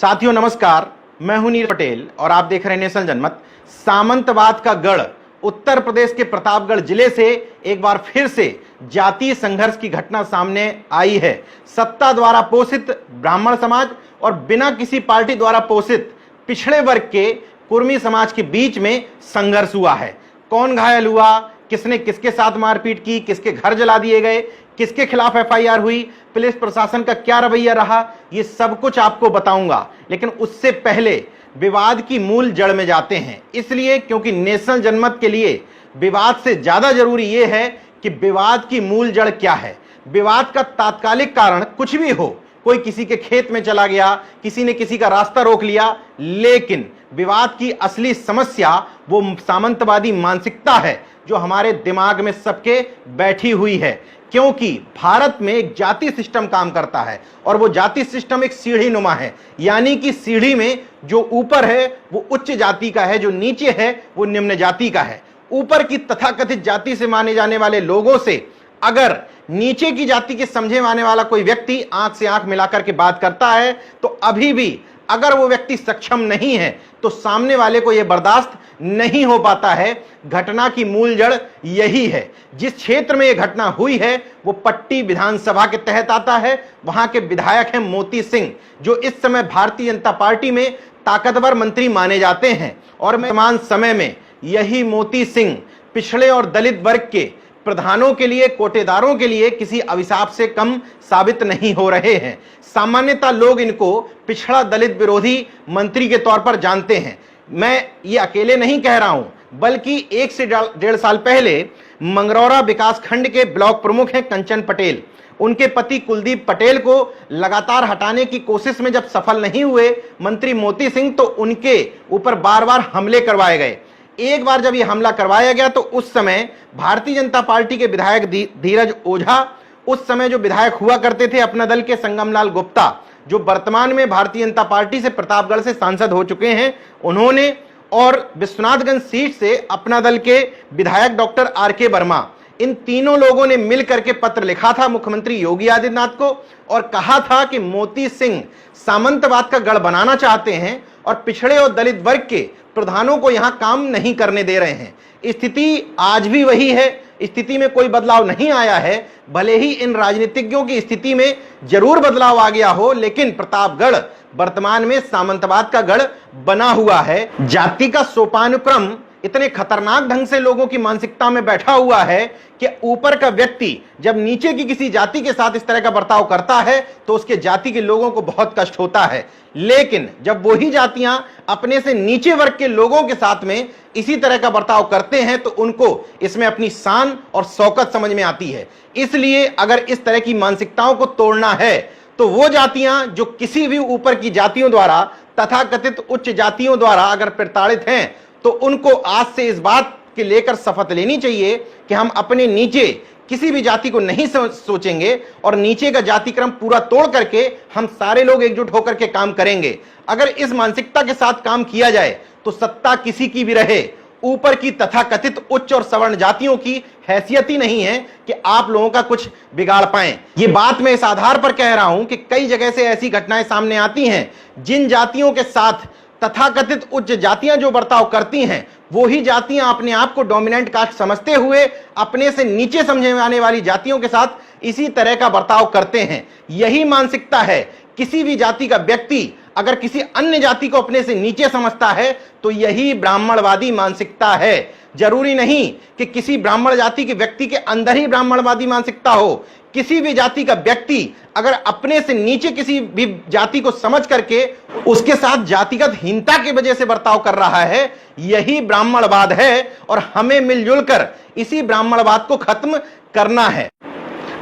साथियों नमस्कार, मैं हूं नीरज पटेल और आप देख रहे हैं नेशनल जनमत। सामंतवाद का गढ़ उत्तर प्रदेश के प्रतापगढ़ जिले से एक बार फिर से जातीय संघर्ष की घटना सामने आई है। सत्ता द्वारा पोषित ब्राह्मण समाज और बिना किसी पार्टी द्वारा पोषित पिछड़े वर्ग के कुर्मी समाज के बीच में संघर्ष हुआ है। कौन घायल हुआ, किसने किसके साथ मारपीट की, किसके घर जला दिए गए, किसके खिलाफ एफआईआर हुई, पुलिस प्रशासन का क्या रवैया रहा, ये सब कुछ आपको बताऊंगा। लेकिन उससे पहले विवाद की मूल जड़ में जाते हैं, इसलिए क्योंकि नेशनल जनमत के लिए विवाद से ज्यादा जरूरी यह है कि विवाद की मूल जड़ क्या है। विवाद का तात्कालिक कारण कुछ भी हो, कोई किसी के खेत में चला गया, किसी ने किसी का रास्ता रोक लिया, लेकिन विवाद की असली समस्या वो सामंतवादी मानसिकता है जो हमारे दिमाग में सबके बैठी हुई है। क्योंकि भारत में एक जाति सिस्टम काम करता है और वो जाति सिस्टम एक सीढ़ी नुमा है, यानी कि सीढ़ी में जो ऊपर है वो उच्च जाति का है, जो नीचे है वो निम्न जाति का है। ऊपर की तथाकथित जाति से माने जाने वाले लोगों से अगर नीचे की जाति के समझे माने वाला कोई व्यक्ति आंख से आंख मिलाकर के बात करता है तो अभी भी अगर वो व्यक्ति सक्षम नहीं है तो सामने वाले को यह बर्दाश्त नहीं हो पाता है। घटना की मूल जड़ यही है। जिस क्षेत्र में यह घटना हुई है वो पट्टी विधानसभा के तहत आता है। वहां के विधायक हैं मोती सिंह, जो इस समय भारतीय जनता पार्टी में ताकतवर मंत्री माने जाते हैं। और वर्तमान समय में यही मोती सिंह पिछड़े और दलित वर्ग के प्रधानों के लिए, कोटेदारों के लिए किसी अभिशाप से कम साबित नहीं हो रहे हैं। सामान्यतः लोग इनको पिछड़ा दलित विरोधी मंत्री के तौर पर जानते हैं। मैं ये अकेले नहीं कह रहा हूं, बल्कि 1 से 1.5 साल पहले मंगरौरा विकास खंड के ब्लॉक प्रमुख हैं कंचन पटेल। उनके पति कुलदीप पटेल को लगातार हटाने की कोशिश में जब सफल नहीं हुए मंत्री मोती सिंह, तो उनके ऊपर बार बार हमले करवाए गए। एक बार जब यह हमला करवाया गया तो उस समय भारतीय जनता पार्टी के विधायक धीरज ओझा, उस समय जो विधायक हुआ करते थे अपना दल के संगमलाल गुप्ता, जो वर्तमान में भारतीय जनता पार्टी से प्रतापगढ़ से सांसद हो चुके हैं, उन्होंने, और विश्वनाथगंज सीट से अपना दल के विधायक डॉक्टर आर.के. वर्मा, इन तीनों लोगों ने मिलकर के पत्र लिखा था मुख्यमंत्री योगी आदित्यनाथ को और कहा था कि मोती सिंह सामंतवाद का गढ़ बनाना चाहते हैं और पिछड़े और दलित वर्ग के प्रधानों को यहां काम नहीं करने दे रहे हैं। स्थिति आज भी वही है, स्थिति में कोई बदलाव नहीं आया है। भले ही इन राजनीतिज्ञों की स्थिति में जरूर बदलाव आ गया हो, लेकिन प्रतापगढ़ वर्तमान में सामंतवाद का गढ़ बना हुआ है। जाति का सोपानुक्रम इतने खतरनाक ढंग से लोगों की मानसिकता में बैठा हुआ है कि ऊपर का व्यक्ति जब नीचे की किसी जाति के साथ इस तरह का बर्ताव करता है तो उसके जाति के लोगों को बहुत कष्ट होता है। लेकिन जब वही जातियां अपने से नीचे वर्ग के लोगों के साथ में इसी तरह का बर्ताव करते हैं तो उनको इसमें अपनी शान और शौकत समझ में आती है। इसलिए अगर इस तरह की मानसिकताओं को तोड़ना है तो वो जातियां जो किसी भी ऊपर की जातियों द्वारा, तथाकथित उच्च जातियों द्वारा अगर प्रताड़ित हैं, तो उनको आज से इस बात के लेकर शपथ लेनी चाहिए कि हम अपने नीचे किसी भी जाति को नहीं सोचेंगे और नीचे का जातिक्रम पूरा तोड़ करके हम सारे लोग एकजुट होकर के काम करेंगे। अगर इस मानसिकता के साथ काम किया जाए तो सत्ता किसी की भी रहे, ऊपर की तथाकथित उच्च और सवर्ण जातियों की हैसियत ही नहीं है कि आप लोगों का कुछ बिगाड़ पाएं। ये बात मैं इस आधार पर कह रहा हूं कि कई जगह से ऐसी घटनाएं सामने आती हैं जिन जातियों के साथ तथाकथित उच्च जातियां जो बर्ताव करती हैं, वो ही जातियां अपने आप को डोमिनेंट कास्ट समझते हुए अपने से नीचे समझे जाने वाली जातियों के साथ इसी तरह का बर्ताव करते हैं। यही मानसिकता है। किसी भी जाति का व्यक्ति अगर किसी अन्य जाति को अपने से नीचे समझता है तो यही ब्राह्मणवादी मानसिकता है। जरूरी नहीं कि किसी ब्राह्मण जाति के व्यक्ति के अंदर ही ब्राह्मणवादी मानसिकता हो। किसी भी जाति का व्यक्ति अगर अपने से नीचे किसी भी जाति को समझ करके उसके साथ जातिगत हीनता की वजह से बर्ताव कर रहा है, यही ब्राह्मणवाद है और हमें मिलजुल कर इसी ब्राह्मणवाद को खत्म करना है।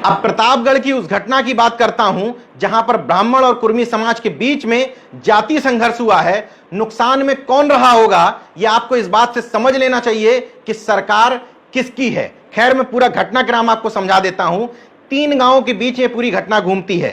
अब प्रतापगढ़ की उस घटना की बात करता हूं जहां पर ब्राह्मण और कुर्मी समाज के बीच में जाति संघर्ष हुआ है। नुकसान में कौन रहा होगा यह आपको इस बात से समझ लेना चाहिए कि सरकार किसकी है। खैर, मैं पूरा घटनाक्रम आपको समझा देता हूं। 3 गांवों के बीच ये पूरी घटना घूमती है।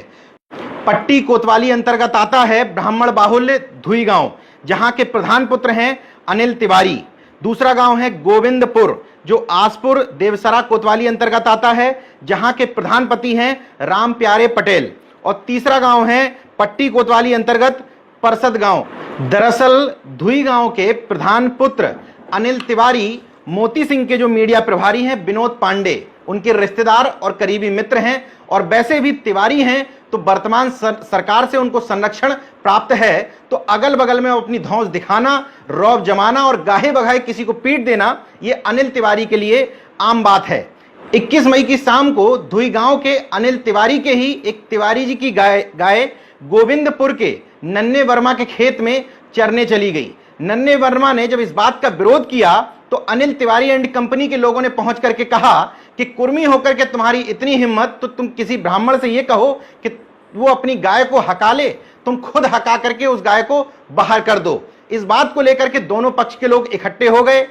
पट्टी कोतवाली अंतर्गत आता है ब्राह्मण बाहुल्य धुई गांव, जहां के प्रधान पुत्र हैं अनिल तिवारी। दूसरा गांव है गोविंदपुर, जो आसपुर देवसरा कोतवाली अंतर्गत आता है, जहां के प्रधान पति हैं राम प्यारे पटेल। और तीसरा गांव है पट्टी कोतवाली अंतर्गत परसद गांव। दरअसल धुई गांव के प्रधान पुत्र अनिल तिवारी मोती सिंह के जो मीडिया प्रभारी हैं विनोद पांडे, उनके रिश्तेदार और करीबी मित्र हैं, और वैसे भी तिवारी हैं तो वर्तमान सरकार से उनको संरक्षण प्राप्त है। तो अगल बगल में अपनी धौंस दिखाना, रौब जमाना और गाहे बगाहे किसी को पीट देना, ये अनिल तिवारी के लिए आम बात है। 21 मई की शाम को धुई गांव के अनिल तिवारी के ही एक तिवारी जी की गाय गोविंदपुर के नन्हे वर्मा के खेत में चरने चली गई। नन्हे वर्मा ने जब इस बात का विरोध किया तो अनिल तिवारी एंड कंपनी के लोगों ने पहुंच करके कहा कि कुर्मी होकर के तुम्हारी इतनी हिम्मत तो तुम किसी ब्राह्मण से यह कहो कि वो अपनी गाय को हका ले, तुम खुद हका करके उस गाय को बाहर कर दो। इस बात को लेकर के दोनों पक्ष के लोग इकट्ठे हो गए।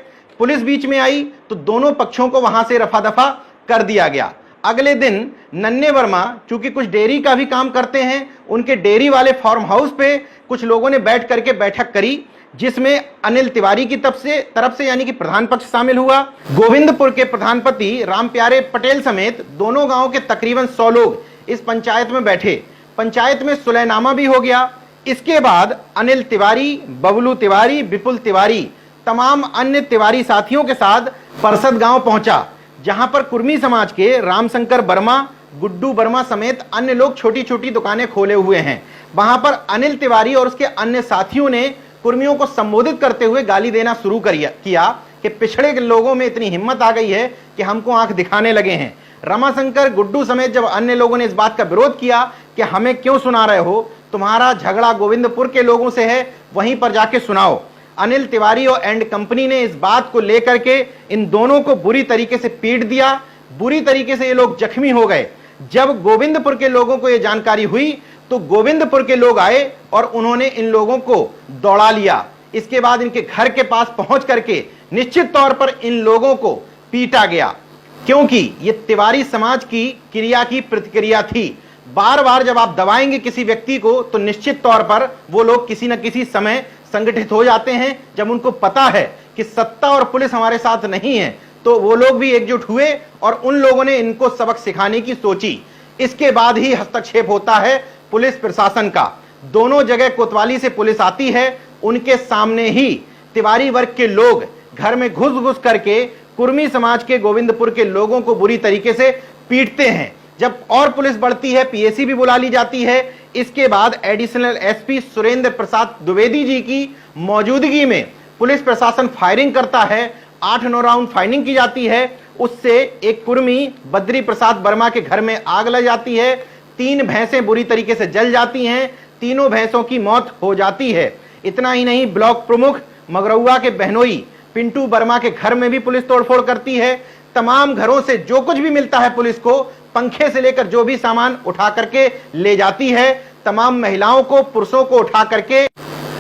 पुलिस बीच में आई तो दोनों पक्षों को वहां से रफा दफा कर दिया गया। अगले दिन नन्हे वर्मा चूंकि कुछ डेयरी का भी काम करते हैं, उनके डेयरी वाले फार्म हाउस पे कुछ लोगों ने बैठ करके बैठक करी, जिसमें अनिल तिवारी की तरफ से यानी कि प्रधान पक्ष शामिल हुआ। गोविंदपुर के प्रधानपति रामप्यारे पटेल समेत दोनों गांव के तकरीबन 100 लोग इस पंचायत में बैठे। पंचायत में सुलहनामा भी हो गया। इसके बाद अनिल तिवारी, बबलू तिवारी, विपुल तिवारी तमाम अन्य तिवारी साथियों के साथ परसद गांव पहुंचा, जहां पर कुर्मी समाज के रामशंकर वर्मा, गुड्डू वर्मा समेत अन्य लोग छोटी छोटी दुकानें खोले हुए हैं। वहां पर अनिल तिवारी और उसके अन्य साथियों ने कुर्मियों को संबोधित करते हुए गाली देना शुरू किया कि पिछड़े के लोगों में इतनी हिम्मत आ गई है कि हमको आंख दिखाने लगे हैं। रमाशंकर, गुड्डू समेत जब अन्य लोगों ने इस बात का विरोध किया कि हमें क्यों सुना रहे हो, तुम्हारा झगड़ा गोविंदपुर के लोगों से है, वहीं पर जाके सुनाओ। अनिल तिवारी और एंड कंपनी ने इस बात को लेकर के इन दोनों को बुरी तरीके से पीट दिया। बुरी तरीके से ये लोग जख्मी हो गए। जब गोविंदपुर के लोगों को यह जानकारी हुई तो गोविंदपुर के लोग आए और उन्होंने इन लोगों को दौड़ा लिया। इसके बाद इनके घर के पास पहुंच करके निश्चित तौर पर इन लोगों को पीटा गया, क्योंकि ये तिवारी समाज की क्रिया की प्रतिक्रिया थी। बार बार जब आप दबाएंगे किसी व्यक्ति को तो निश्चित तौर पर वो लोग किसी न किसी समय संगठित हो जाते हैं। जब उनको पता है कि सत्ता और पुलिस हमारे साथ नहीं है तो वो लोग भी एकजुट हुए और उन लोगों ने इनको सबक सिखाने की सोची। इसके बाद ही हस्तक्षेप होता है पुलिस प्रशासन का। दोनों जगह कोतवाली से पुलिस आती है, उनके सामने ही तिवारी वर्ग के लोग घर में घुस घुस करके कुर्मी समाज के गोविंदपुर के लोगों को बुरी तरीके से पीटते हैं। जब और पुलिस बढ़ती है, पीएसी भी बुला ली जाती है। इसके बाद एडिशनल एसपी सुरेंद्र प्रसाद द्विवेदी जी की मौजूदगी में पुलिस प्रशासन फायरिंग करता है। 8-9 राउंड फायरिंग की जाती है। उससे एक कुर्मी बद्री प्रसाद वर्मा के घर में आग लग जाती है। 3 भैंसें बुरी तरीके से जल जाती हैं। तीनों भैंसों की मौत हो जाती है। इतना ही नहीं, ब्लॉक प्रमुख मगरौआ के बहनोई पिंटू वर्मा के घर में भी पुलिस तोड़फोड़ करती है। तमाम घरों से जो कुछ भी मिलता है पुलिस को, पंखे से लेकर जो भी सामान उठा करके ले जाती है। तमाम महिलाओं को, पुरुषों को उठा करके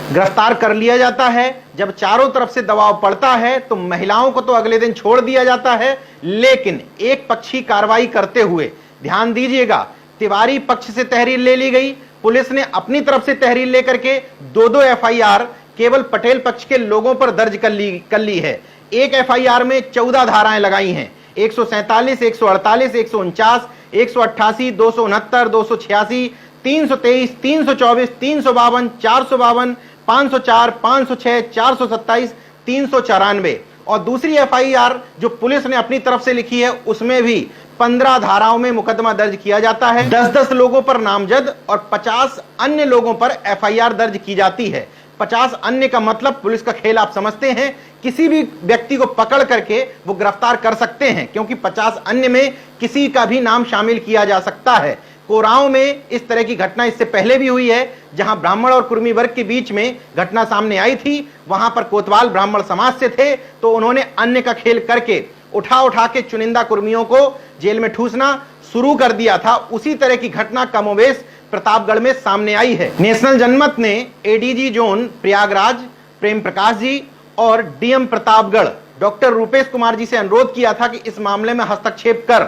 गिरफ्तार कर लिया जाता है। जब चारों तरफ से दबाव पड़ता है तो महिलाओं को तो अगले दिन छोड़ दिया जाता है, लेकिन एक पक्षी कार्रवाई करते हुए, ध्यान दीजिएगा, तिवारी पक्ष से तहरीर ले ली गई, पुलिस ने अपनी तरफ से तहरीर लेकर के 2-2 एफआईआर केवल पटेल पक्ष के लोगों पर दर्ज कर ली है। एक एफआईआर में 14 धाराएं लगाई हैं, 147, 148, 149, 188, 269, 286, 323, 324, 352, 452, 504, 506, 427, 394 और दूसरी एफआईआर जो पुलिस ने अपनी तरफ से लिखी है उसमें भी 15 धाराओं में मुकदमा दर्ज किया जाता है। 10-10 लोगों पर नामजद और 50 अन्य लोगों पर एफआईआर दर्ज की जाती है। 50 अन्य का मतलब पुलिस का खेल आप समझते हैं, किसी भी व्यक्ति को पकड़ करके वो गिरफ्तार कर सकते हैं, क्योंकि 50 अन्य में किसी का भी नाम शामिल किया जा सकता है। कोरांव में इस तरह की घटना इससे पहले भी हुई है, जहां ब्राह्मण और कुर्मी वर्ग के बीच में घटना सामने आई थी। वहां पर कोतवाल ब्राह्मण समाज से थे तो उन्होंने अन्य का खेल करके उठा के चुनिंदा कुर्मियों को जेल में ठूसना शुरू कर दिया था। उसी तरह की घटना कमोबेश प्रतापगढ़ में सामने आई है। नेशनल जनमत ने एडीजी जोन प्रयागराज प्रेम प्रकाश जी और डीएम प्रतापगढ़ डॉक्टर रूपेश कुमार जी से अनुरोध किया था कि इस मामले में हस्तक्षेप कर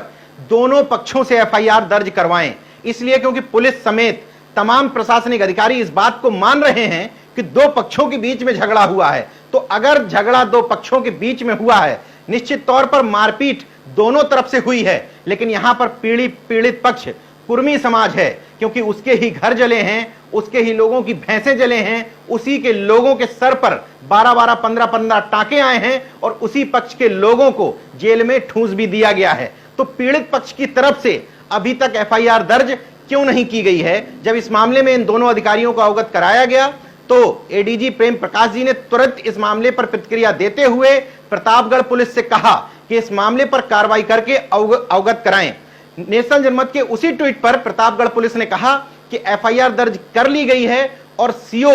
दोनों पक्षों से एफआईआर दर्ज करवाएं। इसलिए क्योंकि पुलिस समेत तमाम प्रशासनिक अधिकारी इस बात को मान रहे हैं कि 2 पक्षों के बीच में झगड़ा हुआ है। तो अगर झगड़ा 2 पक्षों के बीच में हुआ है, निश्चित तौर पर मारपीट दोनों तरफ से हुई है, लेकिन यहां पर पीड़ित पक्ष कुर्मी समाज है, क्योंकि उसके ही घर जले हैं, उसके ही लोगों की भैंसें जले हैं, उसी के लोगों के सर पर 12-12, 15-15 टाके आए हैं और उसी पक्ष के लोगों को जेल में ठूंस भी दिया गया है। तो पीड़ित पक्ष की तरफ से अभी तक एफआईआर दर्ज क्यों नहीं की गई है? जब इस मामले में इन दोनों अधिकारियों को अवगत कराया गया तो एडीजी प्रेम प्रकाश जी ने तुरंत इस मामले पर प्रतिक्रिया देते हुए प्रतापगढ़ पुलिस से कहा कि इस मामले पर कार्रवाई करके अवगत कराएं। नेशनल जनमत के उसी ट्वीट पर प्रतापगढ़ पुलिस ने कहा कि एफआईआर दर्ज कर ली गई है और सीओ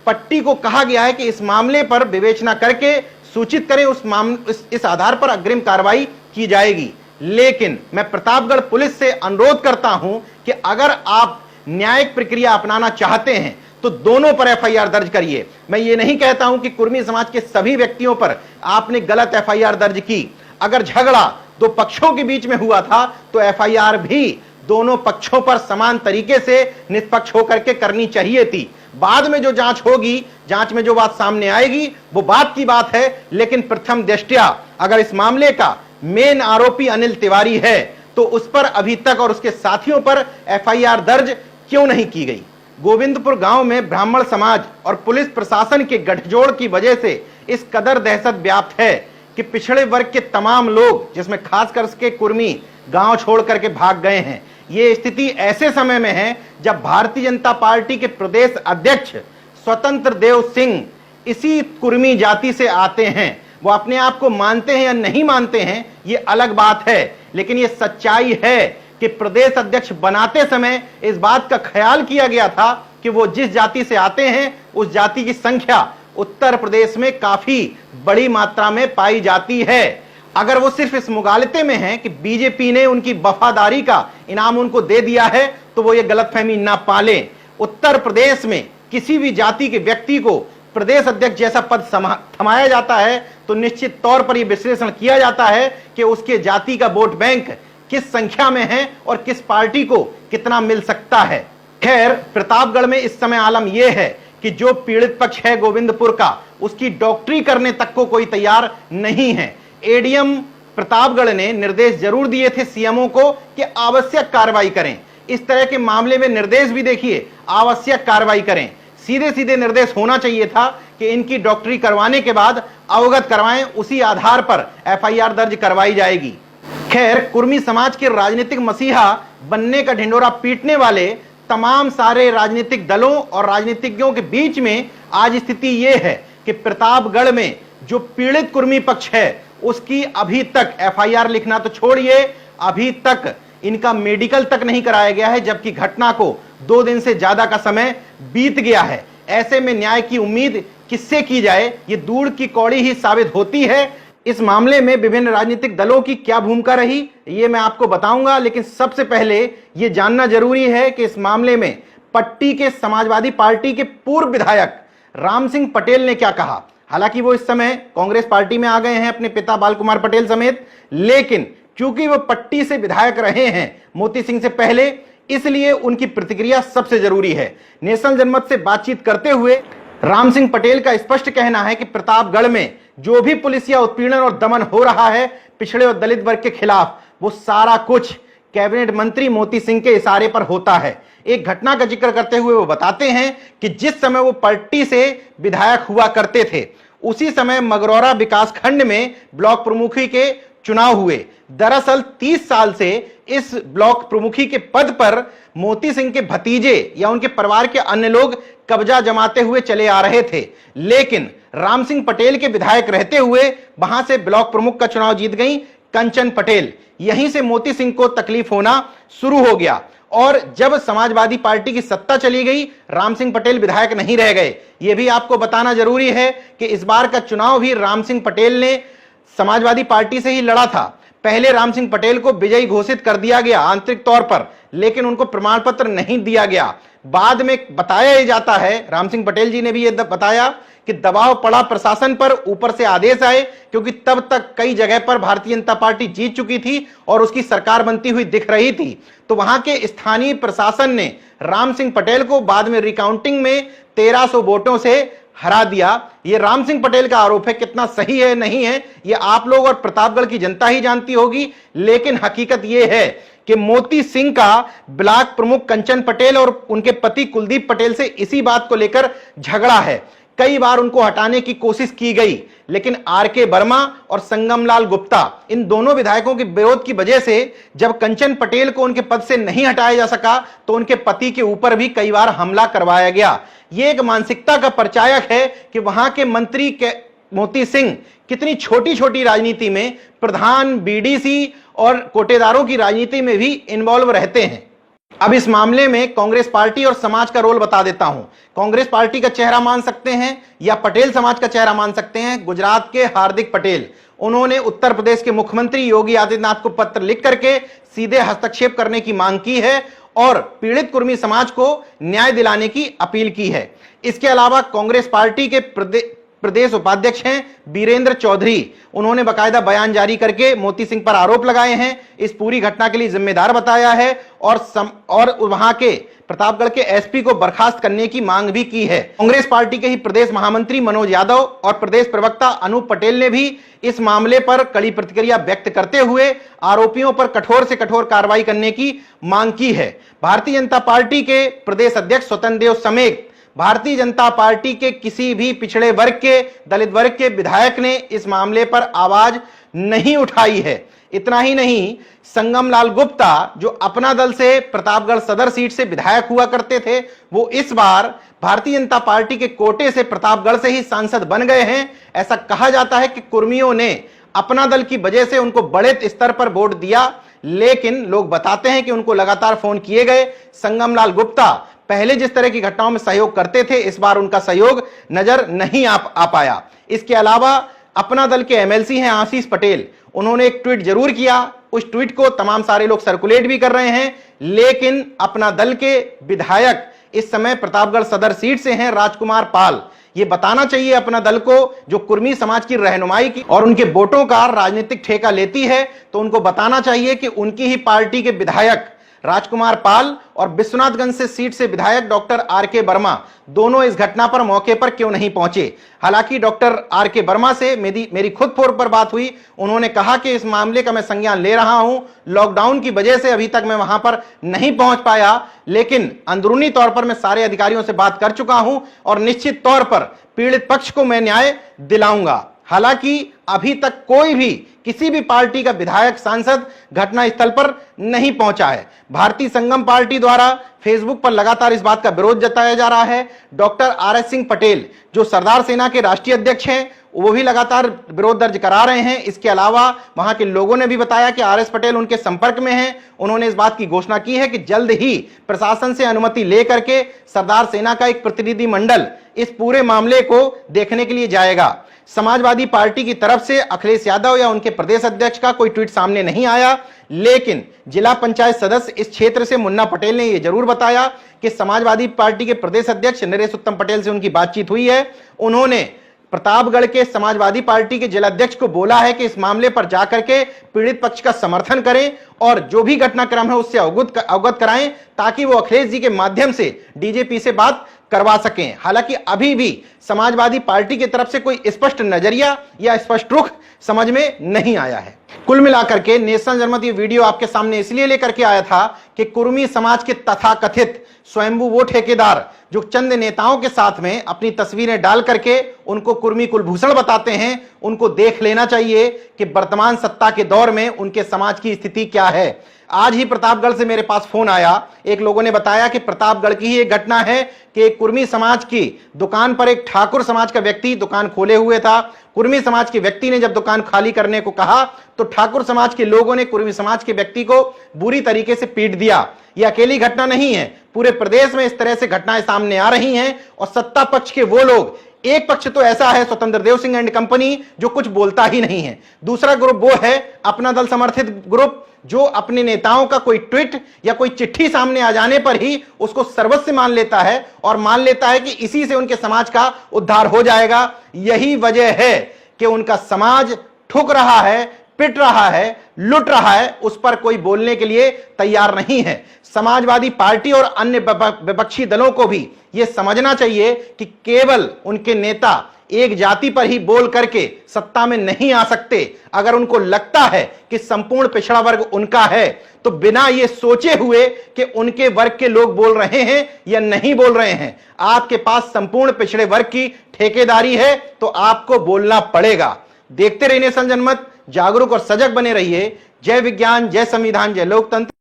पट्टी को कहा गया है कि इस मामले पर विवेचना करके सूचित करें, इस आधार पर अग्रिम कार्रवाई की जाएगी। लेकिन मैं प्रतापगढ़ पुलिस से अनुरोध करता हूं कि अगर आप न्यायिक प्रक्रिया अपनाना चाहते हैं तो दोनों पर एफआईआर दर्ज करिए। मैं ये नहीं कहता हूं कि कुर्मी समाज के सभी व्यक्तियों पर आपने गलत एफआईआर दर्ज की। अगर झगड़ा दो पक्षों के बीच में हुआ था तो एफआईआर भी दोनों पक्षों पर समान तरीके से निष्पक्ष होकर के करनी चाहिए थी। बाद में जो जांच होगी, जांच में जो बात सामने आएगी वो बात की बात है, लेकिन प्रथम दृष्टया अगर इस मामले का मेन आरोपी अनिल तिवारी है तो उस पर अभी तक और उसके साथियों पर एफआईआर दर्ज क्यों नहीं की गई? गोविंदपुर गांव में ब्राह्मण समाज और पुलिस प्रशासन के गठजोड़ की वजह से इस कदर दहशत व्याप्त है कि पिछड़े वर्ग के तमाम लोग, जिसमें खास करके कुर्मी, गांव छोड़ करके भाग गए हैं। ये स्थिति ऐसे समय में है जब भारतीय जनता पार्टी के प्रदेश अध्यक्ष स्वतंत्र देव सिंह इसी कुर्मी जाति से आते हैं। वो अपने आप को मानते हैं या नहीं मानते हैं ये अलग बात है, लेकिन ये सच्चाई है कि प्रदेश अध्यक्ष बनाते समय इस बात का ख्याल किया गया था कि वो जिस जाति से आते हैं उस जाति की संख्या उत्तर प्रदेश में काफी बड़ी मात्रा में पाई जाती है। अगर वो सिर्फ इस मुगालते में है कि बीजेपी ने उनकी वफादारी का इनाम उनको दे दिया है तो वो ये गलतफहमी ना पालें। उत्तर प्रदेश में किसी भी जाति के व्यक्ति को प्रदेश अध्यक्ष जैसा पद थमाया जाता है तो निश्चित तौर पर यह विश्लेषण किया जाता है कि उसके जाति का वोट बैंक किस संख्या में है और किस पार्टी को कितना मिल सकता है। खैर, प्रतापगढ़ में इस समय आलम यह है कि जो पीड़ित पक्ष है गोविंदपुर का, उसकी डॉक्टरी करने तक को कोई तैयार नहीं है। एडीएम प्रतापगढ़ ने निर्देश जरूर दिए थे सीएमओ को कि आवश्यक कार्रवाई करें। इस तरह के मामले में निर्देश भी देखिए, आवश्यक कार्रवाई करें। सीधे सीधे निर्देश होना चाहिए था कि इनकी डॉक्टरी करवाने के बाद अवगत करवाएं, उसी आधार पर एफआईआर दर्ज करवाई जाएगी। खैर, कुर्मी समाज के राजनीतिक मसीहा बनने का ढिंडोरा पीटने वाले तमाम सारे राजनीतिक दलों और राजनीतिज्ञों के बीच में आज स्थिति यह है कि प्रतापगढ़ में जो पीड़ित कुर्मी पक्ष है उसकी अभी तक एफआईआर लिखना तो छोड़िए, अभी तक इनका मेडिकल तक नहीं कराया गया है, जबकि घटना को 2 दिन से ज्यादा का समय बीत गया है। ऐसे में न्याय की उम्मीद किससे की जाए, ये दूर की कौड़ी ही साबित होती है। इस मामले में विभिन्न राजनीतिक दलों की क्या भूमिका रही ये मैं आपको बताऊंगा, लेकिन सबसे पहले ये जानना जरूरी है कि इस मामले में पट्टी के समाजवादी पार्टी के पूर्व विधायक राम सिंह पटेल ने क्या कहा। हालांकि वो इस समय कांग्रेस पार्टी में आ गए हैं अपने पिता बाल कुमार पटेल समेत, लेकिन क्योंकि वो पट्टी से विधायक रहे हैं मोती सिंह से पहले, इसलिए उनकी प्रतिक्रिया सबसे जरूरी है। नेशनल जनमत से बातचीत करते हुए राम सिंह पटेल का स्पष्ट कहना है कि प्रतापगढ़ में जो भी पुलिसिया उत्पीड़न और दमन हो रहा है पिछड़े और दलित वर्ग के खिलाफ, वो सारा कुछ कैबिनेट मंत्री मोती सिंह के इशारे पर होता है। एक घटना का जिक्र करते हुए वो बताते हैं कि जिस समय वो पट्टी से विधायक हुआ करते थे उसी समय मगरौरा विकास खंड में ब्लॉक प्रमुखी के चुनाव हुए। दरअसल 30 साल से इस ब्लॉक प्रमुखी के पद पर मोती सिंह के भतीजे या उनके परिवार के अन्य लोग कब्जा जमाते हुए चले आ रहे थे, लेकिन राम सिंह पटेल के विधायक रहते हुए वहां से ब्लॉक प्रमुख का चुनाव जीत गई कंचन पटेल। यहीं से मोती सिंह को तकलीफ होना शुरू हो गया और जब समाजवादी पार्टी की सत्ता चली गई राम सिंह पटेल विधायक नहीं रह गए। यह भी आपको बताना जरूरी है कि इस बार का चुनाव भी राम सिंह पटेल ने समाजवादी पार्टी से ही लड़ा था। पहले राम सिंह पटेल को विजयी घोषित कर दिया गया आंतरिक तौर पर, लेकिन उनको प्रमाण पत्र नहीं दिया गया। बाद में बताया जाता है, राम सिंह पटेल जी ने भी यह बताया कि दबाव पड़ा प्रशासन पर, ऊपर से आदेश आए, क्योंकि तब तक कई जगह पर भारतीय जनता पार्टी जीत चुकी थी और उसकी सरकार बनती हुई दिख रही थी। तो वहां के स्थानीय प्रशासन ने राम सिंह पटेल को बाद में रिकाउंटिंग में 1300 वोटों से हरा दिया। यह राम सिंह पटेल का आरोप है, कितना सही है नहीं है यह आप लोग और प्रतापगढ़ की जनता ही जानती होगी, लेकिन हकीकत यह है कि मोती सिंह का ब्लॉक प्रमुख कंचन पटेल और उनके पति कुलदीप पटेल से इसी बात को लेकर झगड़ा है। कई बार उनको हटाने की कोशिश की गई, लेकिन आर.के. वर्मा और संगमलाल गुप्ता, इन दोनों विधायकों के विरोध की वजह से जब कंचन पटेल को उनके पद से नहीं हटाया जा सका तो उनके पति के ऊपर भी कई बार हमला करवाया गया। यह एक मानसिकता का परिचायक है कि वहां के मंत्री के मोती सिंह कितनी छोटी छोटी राजनीति में, प्रधान, बीडीसी और कोटेदारों की राजनीति में भी इन्वॉल्व रहते हैं। अब इस मामले में कांग्रेस पार्टी और समाज का रोल बता देता हूं। कांग्रेस पार्टी का चेहरा मान सकते हैं या पटेल समाज का चेहरा मान सकते हैं गुजरात के हार्दिक पटेल। उन्होंने उत्तर प्रदेश के मुख्यमंत्री योगी आदित्यनाथ को पत्र लिख करके सीधे हस्तक्षेप करने की मांग की है और पीड़ित कुर्मी समाज को न्याय दिलाने की अपील की है। इसके अलावा कांग्रेस पार्टी के प्रदेश उपाध्यक्ष हैं वीरेंद्र चौधरी। उन्होंने बकायदा बयान जारी करके मोती सिंह पर आरोप लगाए हैं, इस पूरी घटना के लिए जिम्मेदार बताया है और वहां के प्रतापगढ़ के एसपी को बर्खास्त करने की मांग भी की है। कांग्रेस पार्टी के ही प्रदेश महामंत्री मनोज यादव और प्रदेश प्रवक्ता अनूप पटेल ने भी इस मामले पर कड़ी प्रतिक्रिया व्यक्त करते हुए आरोपियों पर कठोर से कठोर कार्रवाई करने की मांग की है। भारतीय जनता पार्टी के प्रदेश अध्यक्ष स्वतंत्र देव समेत भारतीय जनता पार्टी के किसी भी पिछड़े वर्ग के, दलित वर्ग के विधायक ने इस मामले पर आवाज नहीं उठाई है। इतना ही नहीं, संगमलाल गुप्ता जो अपना दल से प्रतापगढ़ सदर सीट से विधायक हुआ करते थे, वो इस बार भारतीय जनता पार्टी के कोटे से प्रतापगढ़ से ही सांसद बन गए हैं। ऐसा कहा जाता है कि कुर्मियों ने अपना दल की वजह से उनको बड़े स्तर पर वोट दिया, लेकिन लोग बताते हैं कि उनको लगातार फोन किए गए। संगमलाल गुप्ता पहले जिस तरह की घटनाओं में सहयोग करते थे, इस बार उनका सहयोग नजर नहीं आ पाया। इसके अलावा अपना दल के एमएलसी हैं आशीष पटेल, उन्होंने एक ट्वीट जरूर किया। उस ट्वीट को तमाम सारे लोग सर्कुलेट भी कर रहे हैं, लेकिन अपना दल के विधायक इस समय प्रतापगढ़ सदर सीट से हैं राजकुमार पाल। ये बताना चाहिए अपना दल को, जो कुर्मी समाज की रहनुमाई की और उनके वोटों का राजनीतिक ठेका लेती है, तो उनको बताना चाहिए कि उनकी ही पार्टी के विधायक राजकुमार पाल और विश्वनाथगंज से सीट से विधायक डॉक्टर आर.के. वर्मा दोनों इस घटना पर मौके पर क्यों नहीं पहुंचे। हालांकि डॉक्टर आर.के. वर्मा से मेरी खुद फोन पर बात हुई। उन्होंने कहा कि इस मामले का मैं संज्ञान ले रहा हूं, लॉकडाउन की वजह से अभी तक मैं वहां पर नहीं पहुंच पाया, लेकिन अंदरूनी तौर पर मैं सारे अधिकारियों से बात कर चुका हूं और निश्चित तौर पर पीड़ित पक्ष को मैं न्याय दिलाऊंगा। हालांकि अभी तक कोई भी किसी भी पार्टी का विधायक, सांसद घटनास्थल पर नहीं पहुंचा है। भारतीय संगम पार्टी द्वारा फेसबुक पर लगातार इस बात का विरोध जताया जा रहा है। Doctor R S. सिंह पटेल जो सरदार सेना के राष्ट्रीय अध्यक्ष हैं, वो भी लगातार विरोध दर्ज करा रहे हैं। इसके अलावा वहां के लोगों ने भी बताया कि आर.एस. पटेल उनके संपर्क में हैं। उन्होंने इस बात की घोषणा की है कि जल्द ही प्रशासन से अनुमति लेकर के सरदार सेना का एक प्रतिनिधि मंडल इस पूरे मामले को देखने के लिए जाएगा। समाजवादी पार्टी की तरफ से अखिलेश यादव या उनके प्रदेश अध्यक्ष का कोई ट्वीट सामने नहीं आया, लेकिन जिला पंचायत सदस्य इस क्षेत्र से मुन्ना पटेल ने यह जरूर बताया कि समाजवादी पार्टी के प्रदेश अध्यक्ष नरेश उत्तम पटेल से उनकी बातचीत हुई है। उन्होंने प्रतापगढ़ के समाजवादी पार्टी के जिलाध्यक्ष को बोला है कि इस मामले पर जाकर के पीड़ित पक्ष का समर्थन करें और जो भी घटनाक्रम है उससे अवगत कराएं, ताकि वो अखिलेश जी के माध्यम से डीजीपी से बात करवा सकें। हालांकि अभी भी समाजवादी पार्टी की तरफ से कोई स्पष्ट नजरिया या स्पष्ट रुख समझ में नहीं आया है। कुल मिलाकर के नेशनल जनमत ये वीडियो आपके सामने इसलिए लेकर के आया था कि कुर्मी समाज के तथाकथित स्वयंभू वो ठेकेदार जो चंद नेताओं के साथ में अपनी तस्वीरें डाल करके उनको कुर्मी कुलभूषण बताते हैं, उनको देख लेना चाहिए कि वर्तमान सत्ता के दौर में उनके समाज की स्थिति क्या है। आज ही प्रतापगढ़ से मेरे पास फोन आया, एक लोगों ने बताया कि प्रतापगढ़ की ही एक घटना है कि एक कुर्मी समाज की दुकान पर एक ठाकुर समाज का व्यक्ति दुकान खोले हुए था। कुर्मी समाज के व्यक्ति ने जब दुकान खाली करने को कहा तो ठाकुर समाज के लोगों ने कुर्मी समाज के व्यक्ति को बुरी तरीके से पीट दिया। यह अकेली घटना नहीं है, पूरे प्रदेश में इस तरह से घटनाएं सामने आ रही हैं और सत्ता पक्ष के वो लोग, एक पक्ष तो ऐसा है स्वतंत्र देव सिंह एंड कंपनी जो कुछ बोलता ही नहीं है, दूसरा ग्रुप वो है अपना दल समर्थित ग्रुप जो अपने नेताओं का कोई ट्वीट या कोई चिट्ठी सामने आ जाने पर ही उसको सर्वस्व मान लेता है और मान लेता है कि इसी से उनके समाज का उद्धार हो जाएगा। यही वजह है कि उनका समाज ठुक रहा है, पिट रहा है, लुट रहा है, उस पर कोई बोलने के लिए तैयार नहीं है। समाजवादी पार्टी और अन्य विपक्षी दलों को भी यह समझना चाहिए कि केवल उनके नेता एक जाति पर ही बोल करके सत्ता में नहीं आ सकते। अगर उनको लगता है कि संपूर्ण पिछड़ा वर्ग उनका है तो बिना ये सोचे हुए कि उनके वर्ग के लोग बोल रहे हैं या नहीं बोल रहे हैं, आपके पास संपूर्ण पिछड़े वर्ग की ठेकेदारी है तो आपको बोलना पड़ेगा। देखते रहिए नेशन जनमत, जागरूक और सजग बने रहिए। जय विज्ञान, जय संविधान, जय लोकतंत्र।